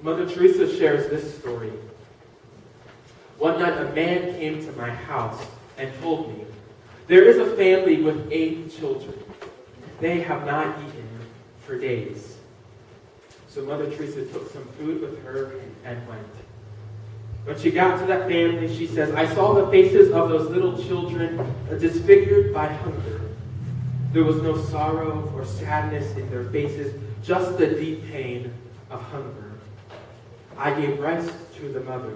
Mother Teresa shares this story. One night a man came to my house and told me, "There is a family with 8 children. They have not eaten for days." So Mother Teresa took some food with her and went. When she got to that family, she says, "I saw the faces of those little children disfigured by hunger. There was no sorrow or sadness in their faces, just the deep pain of hunger. I gave rice to the mother.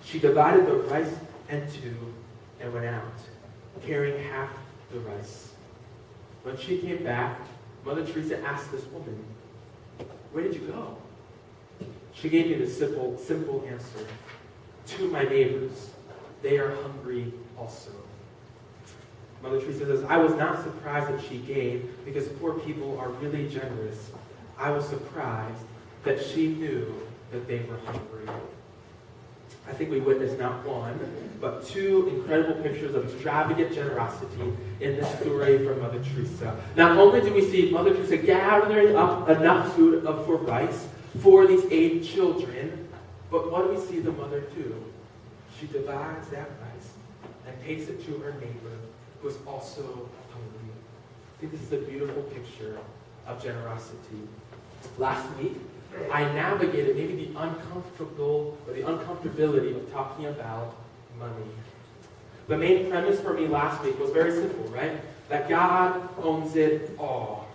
She divided the rice in 2 and went out, carrying half the rice. When she came back, Mother Teresa asked this woman, 'Where did you go?' She gave me the simple answer, 'To my neighbors. They are hungry also.'" Mother Teresa says, "I was not surprised that she gave because poor people are really generous. I was surprised that she knew that they were hungry." I think we witnessed not one, but 2 incredible pictures of extravagant generosity in this story from Mother Teresa. Not only do we see Mother Teresa gathering up enough food for rice for these 8 children, but what do we see the mother do? She divides that rice and takes it to her neighbor who is also hungry. I think this is a beautiful picture of generosity. Last week, I navigated maybe the uncomfortability of talking about money. The main premise for me last week was very simple, right? That God owns it all.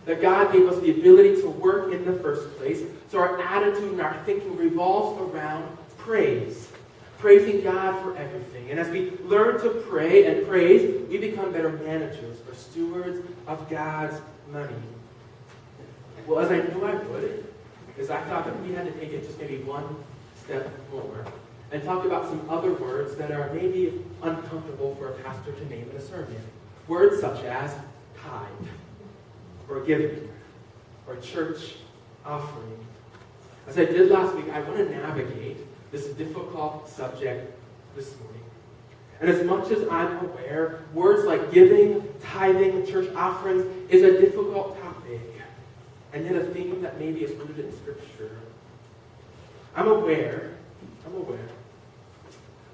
That God gave us the ability to work in the first place. So our attitude and our thinking revolves around praise. Praising God for everything. And as we learn to pray and praise, we become better managers or stewards of God's money. Well, as I knew I would, is I thought that we had to take it just maybe one step more and talk about some other words that are maybe uncomfortable for a pastor to name in a sermon. Words such as tithe, or giving, or church offering. As I did last week, I want to navigate this difficult subject this morning. And as much as I'm aware, words like giving, tithing, church offerings is a difficult topic, and yet a theme that maybe is rooted in Scripture. I'm aware,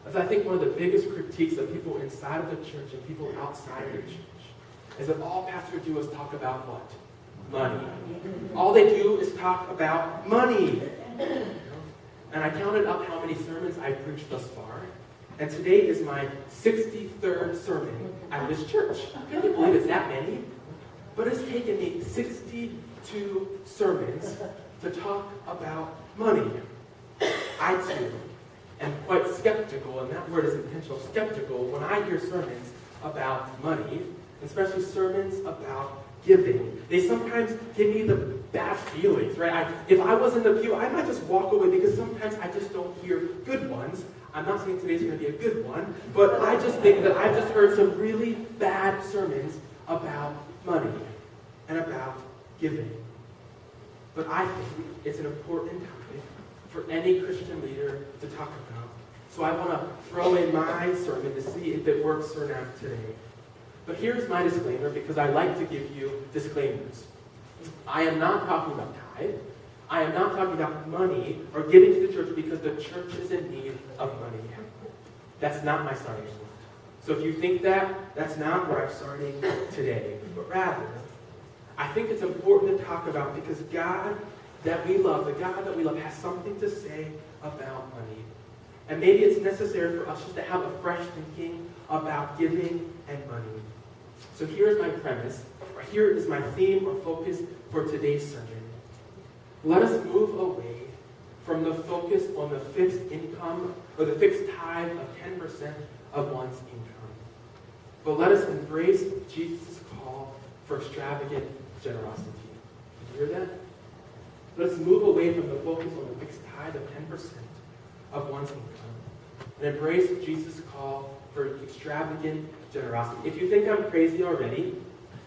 as I think one of the biggest critiques of people inside of the church and people outside of the church is that all pastors do is talk about what? Money. All they do is talk about money. And I counted up how many sermons I've preached thus far, and today is my 63rd sermon at this church. Can you believe it's that many? But it's taken me 62 sermons to talk about money. I too am quite skeptical, and that word is intentional, skeptical, when I hear sermons about money, especially sermons about giving. They sometimes give me the bad feelings, right? If I was in the pew, I might just walk away because sometimes I just don't hear good ones. I'm not saying today's going to be a good one, but I just think that I've just heard some really bad sermons about money and about giving. But I think it's an important topic for any Christian leader to talk about. So I want to throw in my sermon to see if it works or not today. But here's my disclaimer, because I like to give you disclaimers. I am not talking about tithe. I am not talking about money or giving to the church because the church is in need of money. That's not my starting point. So if you think that, that's not where I'm starting today. But rather, I think it's important to talk about because God that we love, the God that we love, has something to say about money. And maybe it's necessary for us just to have a fresh thinking about giving and money. So here's my premise, or here is my theme or focus for today's sermon. Let us move away from the focus on the fixed income or the fixed tithe of 10% of one's income. But let us embrace Jesus' call for extravagant generosity. Did you hear that? Let us move away from the focus on the fixed tithe of 10% of one's income and embrace Jesus' call for extravagant generosity. If you think I'm crazy already,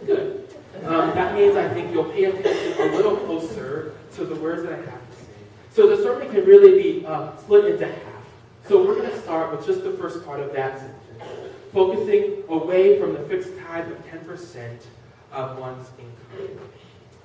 good. That means I think you'll pay attention a little closer to the words that I have to say. So the sermon can really be split into half. So we're going to start with just the first part of that sentence, focusing away from the fixed tithe of 10% of one's income.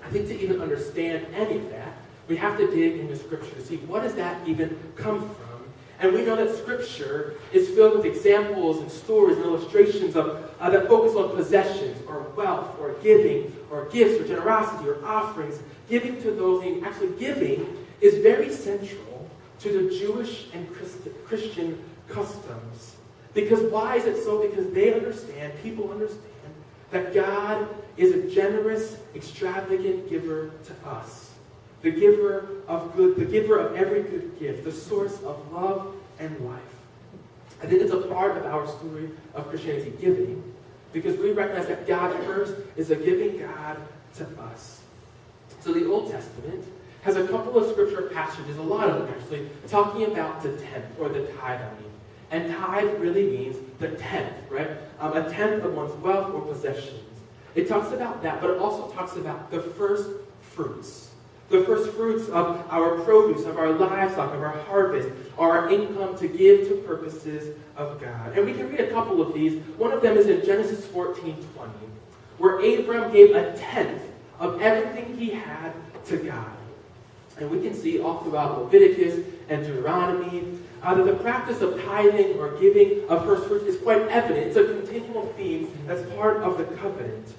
I think to even understand any of that, We have to dig into Scripture to see what does that even come from. And we know that Scripture is filled with examples and stories and illustrations that focus on possessions or wealth or giving or gifts or generosity or offerings. Giving to those, and actually giving is very central to the Jewish and Christian customs. Because why is it so? Because people understand that God is a generous, extravagant giver to us. The giver of good, the giver of every good gift, the source of love and life. I think it's a part of our story of Christianity, giving, because we recognize that God first is a giving God to us. So the Old Testament has a couple of scripture passages, a lot of them actually, talking about the tenth, or the tithe, I mean. And tithe really means the tenth, right? A tenth of one's wealth or possessions. It talks about that, but it also talks about the first fruits. The first fruits of our produce, of our livestock, of our harvest, our income to give to purposes of God. And we can read a couple of these. One of them is in Genesis 14:20, where Abram gave a tenth of everything he had to God. And we can see all throughout Leviticus and Deuteronomy that the practice of tithing or giving of first fruits is quite evident. It's a continual theme that's part of the covenant.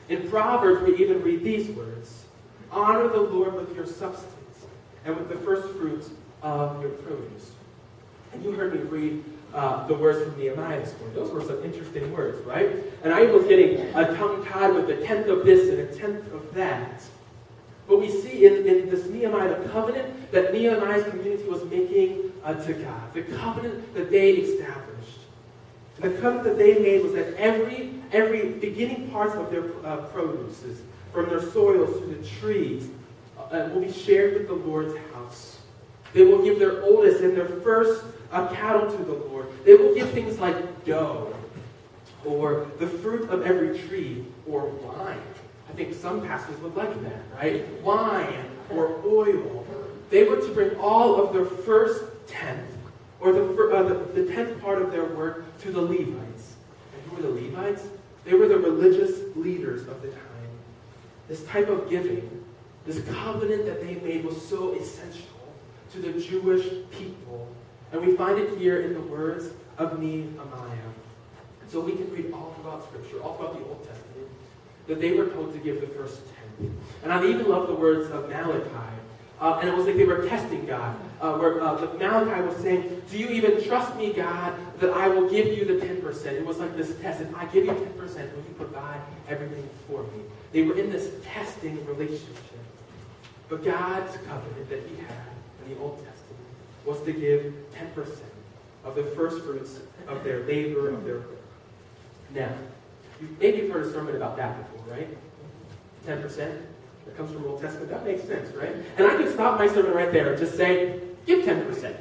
In Proverbs, we even read these words: honor the Lord with your substance and with the first fruits of your produce. And you heard me read the words from Nehemiah this morning. Those were some interesting words, right? And I was getting tongue-tied with a tenth of this and a tenth of that. But we see in this Nehemiah, the covenant that Nehemiah's community was making to God. The covenant that they established. The covenant that they made was that every beginning parts of their produces, from their soils to the trees, will be shared with the Lord's house. They will give their oldest and their first cattle to the Lord. They will give things like dough, or the fruit of every tree, or wine. I think some pastors would like that, right? Wine or oil. They were to bring all of their first tenth, or the tenth part of their work, to the Levites. And who were the Levites? They were the religious leaders of the time. This type of giving, this covenant that they made, was so essential to the Jewish people. And we find it here in the words of Nehemiah. So we can read all throughout Scripture, all throughout the Old Testament, that they were told to give the first tenth. And I even love the words of Malachi. And it was like they were testing God. Where Malachi was saying, do you even trust me, God, that I will give you the 10%? It was like this test. If I give you 10%, will you provide everything for me? They were in this testing relationship. But God's covenant that he had in the Old Testament was to give 10% of the first fruits of their labor, of their work. Now, maybe you've heard a sermon about that before, right? 10%. That comes from the Old Testament. That makes sense, right? And I could stop my sermon right there and just say, give 10%.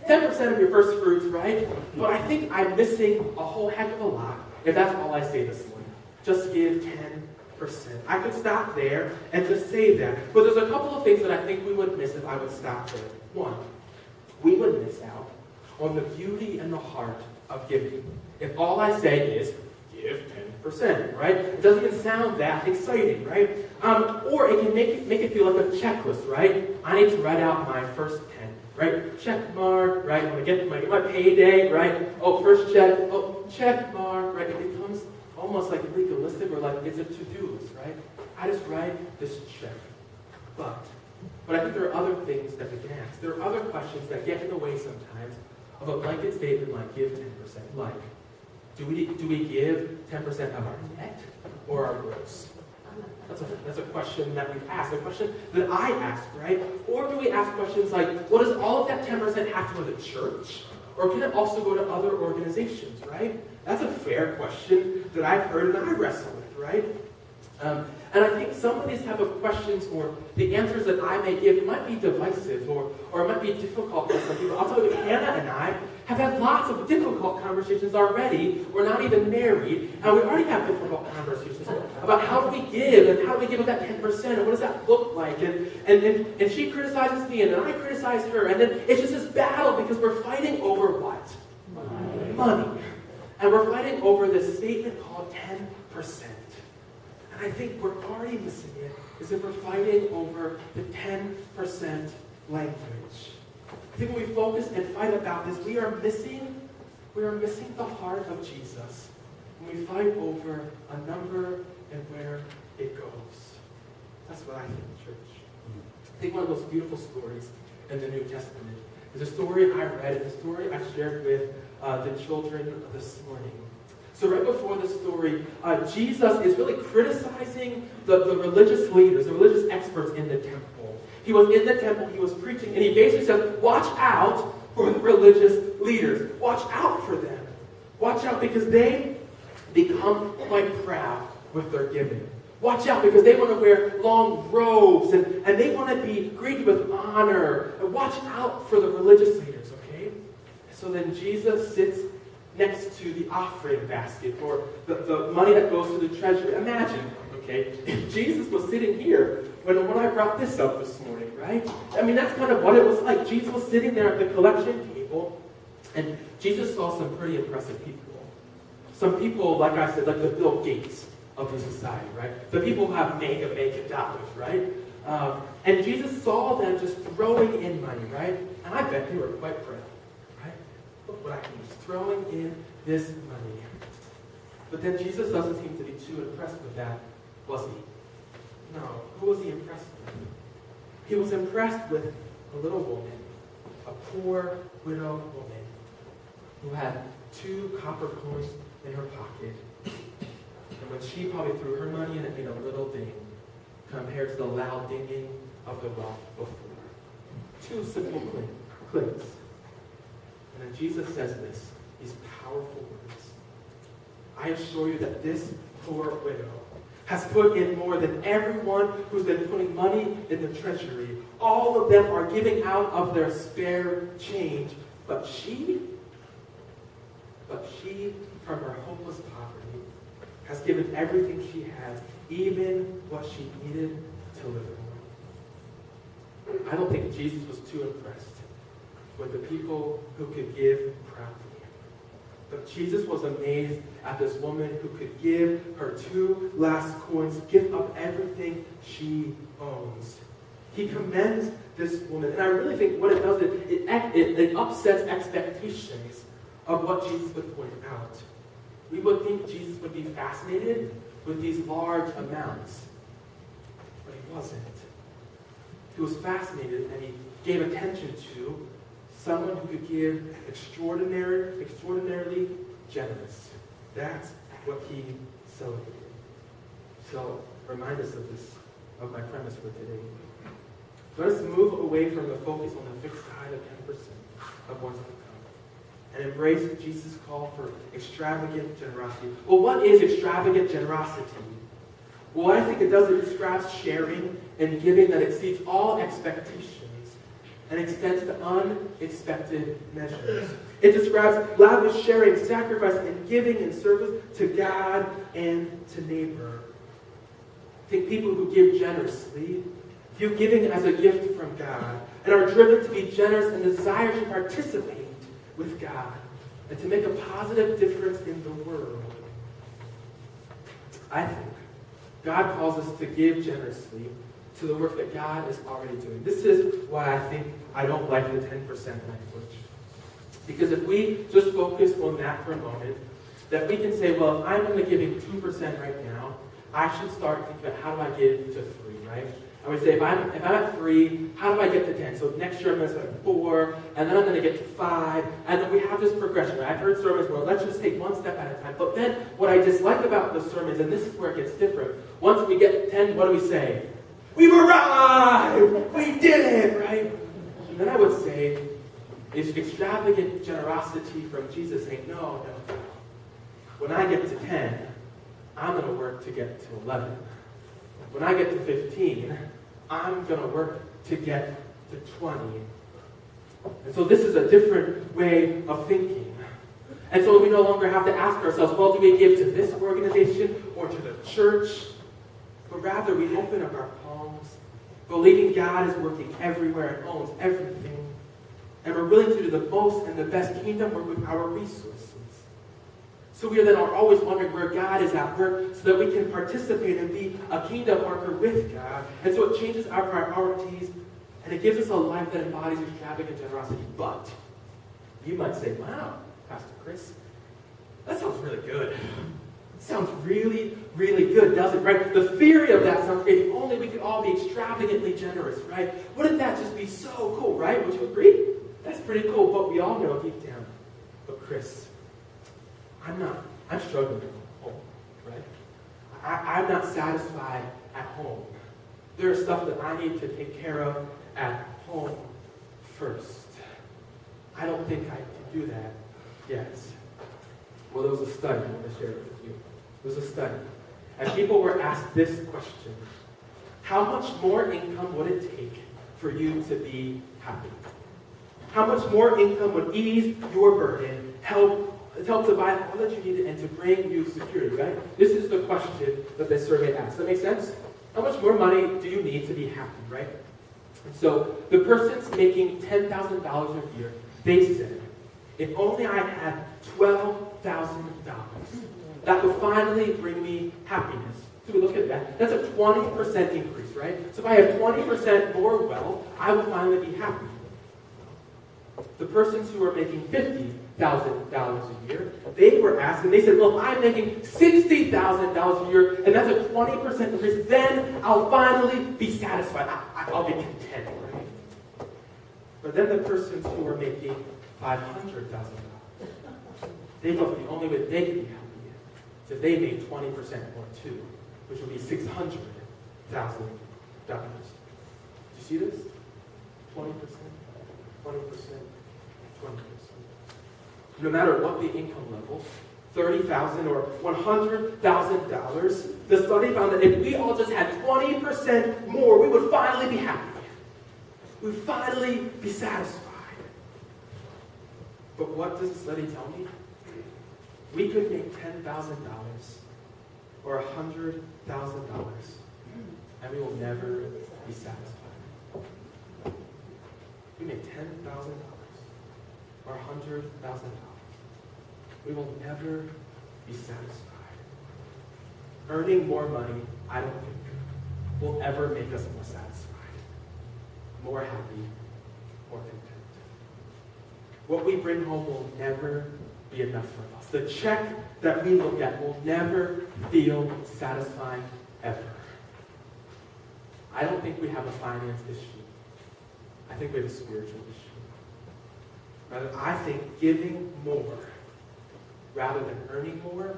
10% of your first fruits, right? But I think I'm missing a whole heck of a lot if that's all I say this morning. Just give 10%. I could stop there and just say that. But there's a couple of things that I think we would miss if I would stop there. One, we would miss out on the beauty and the heart of giving if all I say is, give 10%, right? It doesn't even sound that exciting, right? Or it can make it feel like a checklist, right? I need to write out my first 10, right? Check mark, right? When I get my payday, right? Oh, first check, oh, check mark, right? It becomes almost like legalistic, or like it's a to-do list, right? I just write this check. But I think there are other things that we can ask. There are other questions that get in the way sometimes of a blanket statement like give 10%, like, do we give 10% of our net or our gross? That's a question that we've asked, a question that I ask, right? Or do we ask questions like, well, does all of that 10% have to go to church? Or can it also go to other organizations, right? That's a fair question that I've heard and I wrestle with, right? And I think some of these type of questions, or the answers that I may give, might be divisive, or it might be difficult for some people. I'll tell you, Hannah and I have had lots of difficult conversations already. We're not even married, and we already have difficult conversations about how do we give, and how do we give with that 10%, and what does that look like? And she criticizes me, and then I criticize her, and then it's just this battle because we're fighting over what? Money. And we're fighting over this statement called 10%. And I think we're already missing it, is if we're fighting over the 10% language. I think when we focus and fight about this, we are missing the heart of Jesus when we fight over a number and where it goes. That's what I think, church. I think one of those beautiful stories in the New Testament is a story I read, and a story I shared with the children this morning. So right before the story, Jesus is really criticizing the religious leaders, the religious experts in the temple. He was in the temple, he was preaching, and he basically said, watch out for the religious leaders. Watch out for them. Watch out because they become quite proud with their giving. Watch out because they want to wear long robes and they want to be greeted with honor. And watch out for the religious leaders, okay? So then Jesus sits next to the offering basket, or the money that goes to the treasury. Imagine, okay, if Jesus was sitting here when I brought this up this morning, right? I mean, that's kind of what it was like. Jesus was sitting there at the collection table, and Jesus saw some pretty impressive people. Some people, like I said, like the Bill Gates of the society, right? The people who have mega dollars, right? And Jesus saw them just throwing in money, right? And I bet they were quite proud, right? Look what I can do, just throwing in this money. But then Jesus doesn't seem to be too impressed with that, was he? No. Who was he impressed with? He was impressed with a little woman, a poor widow woman, who had 2 copper coins in her pocket. And when she probably threw her money in, it made a little ding compared to the loud dinging of the wealth before. 2 simple clinks. And then Jesus says these powerful words. I assure you that this poor widow has put in more than everyone who's been putting money in the treasury. All of them are giving out of their spare change. But she, from her hopeless poverty, has given everything she had, even what she needed to live on. I don't think Jesus was too impressed with the people who could give proudly. But Jesus was amazed at this woman who could give her 2 last coins, give up everything she owns. He commends this woman. And I really think what it does is it upsets expectations of what Jesus would point out. We would think Jesus would be fascinated with these large amounts. But he wasn't. He was fascinated, and he gave attention to someone who could give extraordinarily generous. That's what he celebrated. So, remind us of my premise for today. Let us move away from the focus on the fixed tithe of 10% of one's income and embrace Jesus' call for extravagant generosity. Well, what is extravagant generosity? Well, I think it describes sharing and giving that exceeds all expectations and extends to unexpected measures. It describes lavish sharing, sacrifice, and giving in service to God and to neighbor. I think people who give generously view giving as a gift from God and are driven to be generous and desire to participate with God and to make a positive difference in the world. I think God calls us to give generously to the work that God is already doing. This is why I think I don't like the 10% language. Because if we just focus on that for a moment, that we can say, well, if I'm only giving 2% right now, I should start thinking about how do I give to 3, right? I would say if I'm at 3, how do I get to 10? So next year I'm going to start at 4, and then I'm going to get to 5, and then we have this progression. Right? I've heard sermons where let's just take one step at a time. But then what I dislike about the sermons, and this is where it gets different, once we get to 10, what do we say? We've arrived! We did it, right? And then I would say, is extravagant generosity from Jesus saying, no. When I get to 10, I'm going to work to get to 11. When I get to 15, I'm going to work to get to 20. And so this is a different way of thinking. And so we no longer have to ask ourselves, well, do we give to this organization or to the church? But rather, we open up our palms, believing God is working everywhere and owns everything. And we're willing to do the most and the best kingdom work with our resources. So we then are always wondering where God is at work so that we can participate and be a kingdom worker with God. And so it changes our priorities and it gives us a life that embodies extravagant generosity. But you might say, wow, Pastor Chris, that sounds really good. Sounds really, really good, doesn't it? Right? The theory of that sounds great. If only we could all be extravagantly generous, right? Wouldn't that just be so cool, right? Would you agree? That's pretty cool, but we all know deep down. But Chris, I'm struggling at home, right? I'm not satisfied at home. There's stuff that I need to take care of at home first. I don't think I can do that yet. Well, there was a study I want to share with you. There was a study. And people were asked this question. How much more income would it take for you to be happy? How much more income would ease your burden, help to buy all that you needed, and to bring you security, right? This is the question that this survey asked. Does that make sense? How much more money do you need to be happy, right? And so the person's making $10,000 a year. They said, if only I had $12,000, that would finally bring me happiness. So we look at that. That's a 20% increase, right? So if I have 20% more wealth, I will finally be happy. The persons who are making $50,000 a year, they were asked, and they said, well, if I'm making $60,000 a year, and that's a 20% increase, then I'll finally be satisfied. I'll be content, right? But then the persons who are making $500,000, they thought the only way they could be happy is if they made 20% more too, which would be $600,000. Do you see this? 20%, 20%. 20%. No matter what the income level, $30,000 or $100,000, the study found that if we all just had 20% more, we would finally be happy. We would finally be satisfied. But what does the study tell me? We could make $10,000 or $100,000, and we will never be satisfied. We make $10,000 or $100,000. We will never be satisfied. Earning more money, I don't think, will ever make us more satisfied, more happy, more content. What we bring home will never be enough for us. The check that we look at will never feel satisfying ever. I don't think we have a finance issue. I think we have a spiritual issue. Rather, I think giving more rather than earning more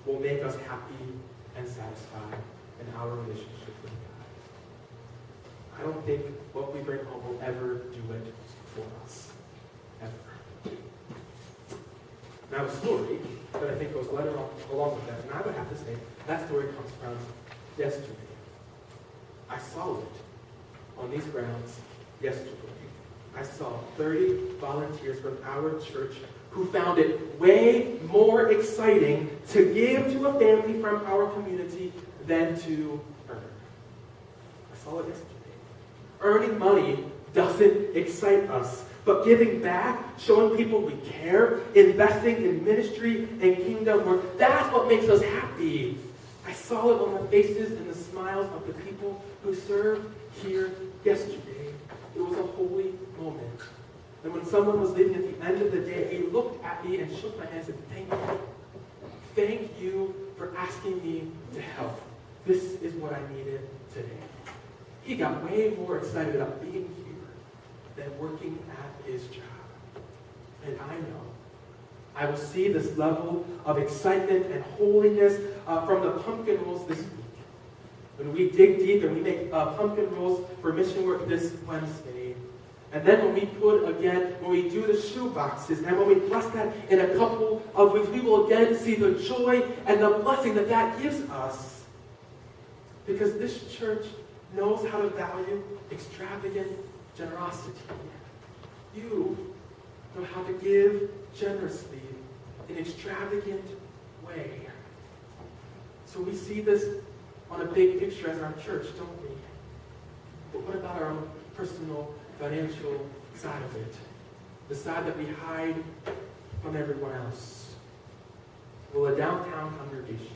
will make us happy and satisfied in our relationship with God. I don't think what we bring home will ever do it for us. Ever. Now, a story that I think goes right along with that, and I would have to say that story comes from yesterday. I saw it on these grounds yesterday. I saw 30 volunteers from our church who found it way more exciting to give to a family from our community than to earn. I saw it yesterday. Earning money doesn't excite us, but giving back, showing people we care, investing in ministry and kingdom work, that's what makes us happy. I saw it on the faces and the smiles of the people who served here yesterday. It was a holy moment. And when someone was leaving at the end of the day, he looked at me and shook my hand and said, "Thank you. Thank you for asking me to help. This is what I needed today." He got way more excited about being here than working at his job. And I know I will see this level of excitement and holiness from the pumpkin rolls this week. When we dig deep and we make pumpkin rolls for mission work this Wednesday. And then when we do the shoe boxes, and when we bless that in a couple of weeks, we will again see the joy and the blessing that that gives us. Because this church knows how to value extravagant generosity. You know how to give generously in an extravagant way. So we see this on a big picture as our church, don't we? But what about our own personal financial side of it? The side that we hide from everyone else. Well, a downtown congregation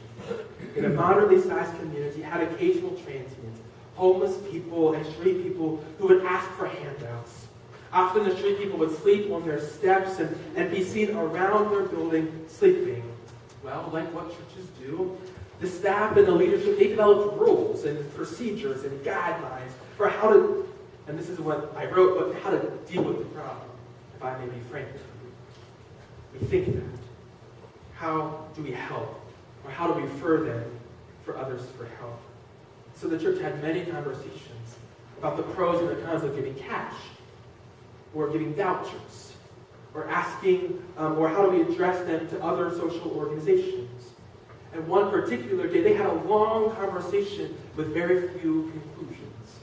in a moderately sized community had occasional transients, homeless people and street people who would ask for handouts. Often the street people would sleep on their steps and be seen around their building sleeping. Well, like what churches do, the staff and the leadership, they developed rules and procedures and guidelines for how to, and this is what I wrote, but how to deal with the problem, if I may be frank with you. We think that. How do we help? Or how do we refer them for others for help? So the church had many conversations about the pros and the cons of giving cash, or giving vouchers, or asking, or how do we address them to other social organizations. And one particular day, they had a long conversation with very few conclusions.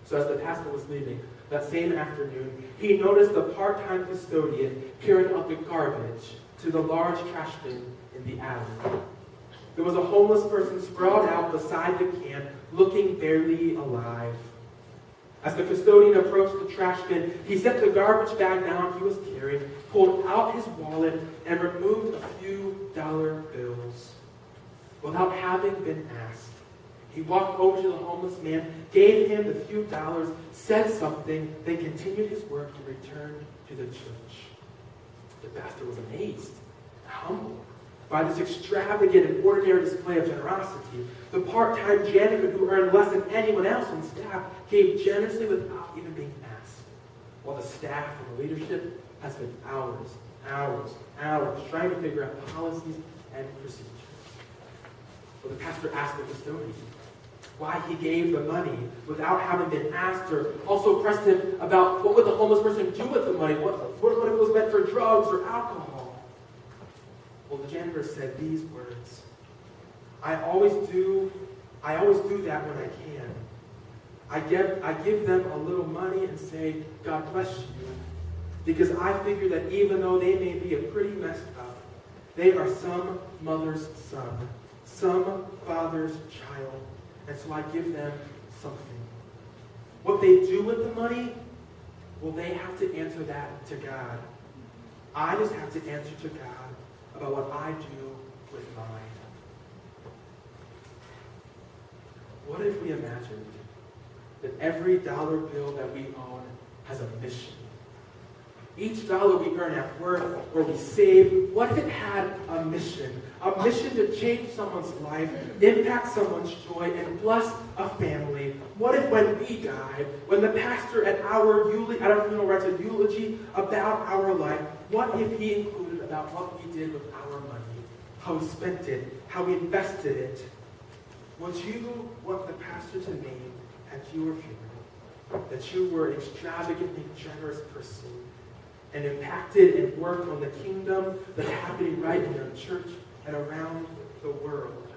So as the pastor was leaving that same afternoon, he noticed the part-time custodian carrying out the garbage to the large trash bin in the alley. There was a homeless person sprawled out beside the can, looking barely alive. As the custodian approached the trash bin, he set the garbage bag down he was carrying, pulled out his wallet, and removed a few dollar bills. Without having been asked, he walked over to the homeless man, gave him the few dollars, said something, then continued his work and returned to the church. The pastor was amazed, humbled by this extravagant and ordinary display of generosity. The part-time janitor who earned less than anyone else on staff gave generously without even being asked, while the staff and the leadership has spent hours trying to figure out policies and procedures. Well, the pastor asked the custodian why he gave the money without having been asked, or also pressed him about what would the homeless person do with the money, what if it was meant for drugs or alcohol. Well, the janitor said these words, I always do that when I can. I give them a little money and say, God bless you, because I figure that even though they may be a pretty messed up, they are some mother's son, some father's child, and so I give them something. What they do with the money, well, they have to answer that to God. I just have to answer to God about what I do with mine. What if we imagined that every dollar bill that we own has a mission? Each dollar we earn at work or we save, what if it had a mission? A mission to change someone's life, impact someone's joy, and bless a family. What if when we died, when the pastor at our funeral writes a eulogy about our life, what if he included about what we did with our money, how we spent it, how we invested it? Would you want the pastor to name at your funeral that you were an extravagantly generous person and impacted and worked on the kingdom that's happening right in your church and around the world?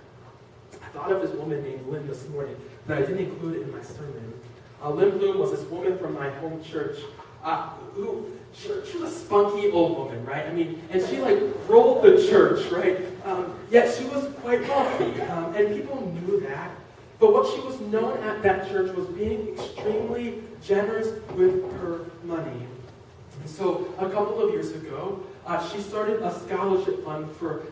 I thought of this woman named Lynn this morning that I didn't include in my sermon. Lynn Bloom was this woman from my home church she was a spunky old woman, right? I mean, and she rolled the church, right? Yet she was quite wealthy, and people knew that. But what she was known at that church was being extremely generous with her money. And so a couple of years ago, she started a scholarship fund for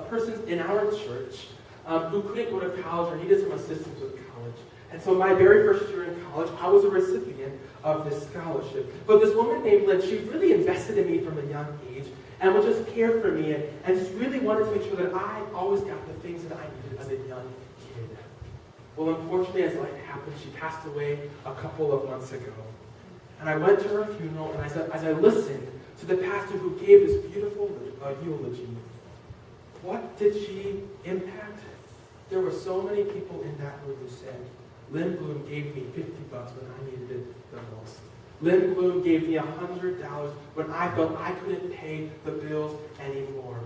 persons in our church who couldn't go to college or needed some assistance with college. And so my very first year in college, I was a recipient of this scholarship. But this woman named Lynn, she really invested in me from a young age and would just care for me and just really wanted to make sure that I always got the things that I needed as a young kid. Well, unfortunately, as life happened, she passed away a couple of months ago. And I went to her funeral, and as I listened to the pastor who gave this beautiful eulogy, what did she impact? There were so many people in that room who said, Lynn Bloom gave me $50 when I needed it the most. Lynn Bloom gave me $100 when I felt I couldn't pay the bills anymore.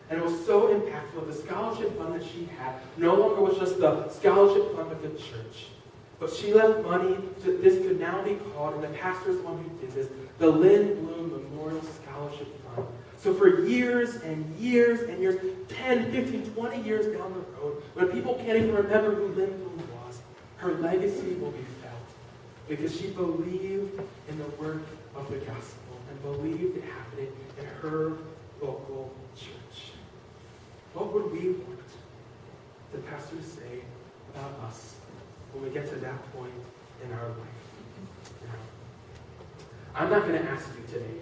And it was so impactful. The scholarship fund that she had no longer was just the scholarship fund of the church, but she left money so that this could now be called, and the pastor's the one who did this, the Lynn Bloom Memorial Scholarship Fund. So for years and years and years, 10, 15, 20 years down the road, when people can't even remember who Lynn Bloom was, her legacy will be felt because she believed in the work of the gospel and believed it happening in her local church. What would we want the pastor to say about us when we get to that point in our life? I'm not going to ask you today,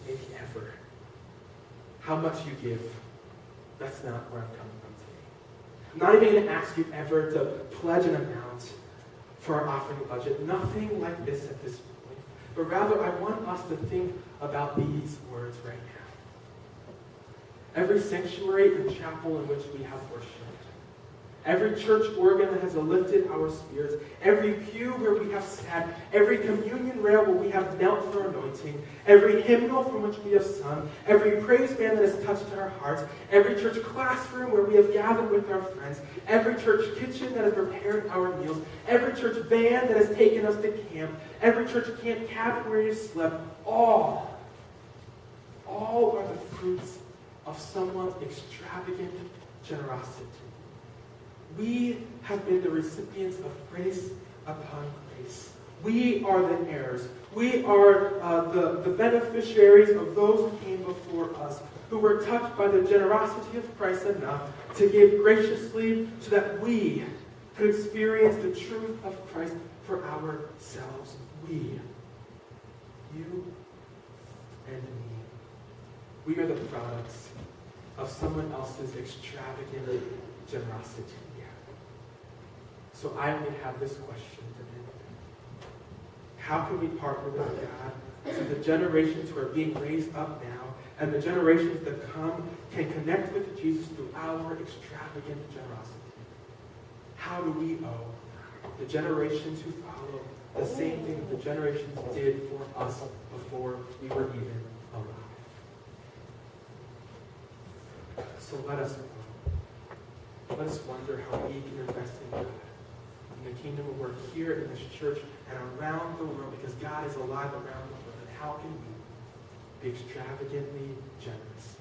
maybe ever, how much you give. That's not where I'm coming from today. I'm not even going to ask you ever to pledge an amount for our offering budget. Nothing like this at this point. But rather, I want us to think about these words right now. Every sanctuary and chapel in which we have worshiped, every church organ that has lifted our spirits, every pew where we have sat, every communion rail where we have knelt for anointing, every hymnal from which we have sung, every praise band that has touched our hearts, every church classroom where we have gathered with our friends, every church kitchen that has prepared our meals, every church van that has taken us to camp, every church camp cabin where you slept, all are the fruits of someone's extravagant generosity. We have been the recipients of grace upon grace. We are the heirs. We are the beneficiaries of those who came before us, who were touched by the generosity of Christ enough to give graciously so that we could experience the truth of Christ for ourselves. We, you and me, we are the products of someone else's extravagant generosity. So I only have this question today. How can we partner with God so the generations who are being raised up now and the generations that come can connect with Jesus through our extravagant generosity? How do we owe the generations who follow the same thing that the generations did for us before we were even alive? So let us know. Let us wonder how we can invest in God, in the kingdom of work here in this church and around the world, because God is alive around the world. And how can we be extravagantly generous?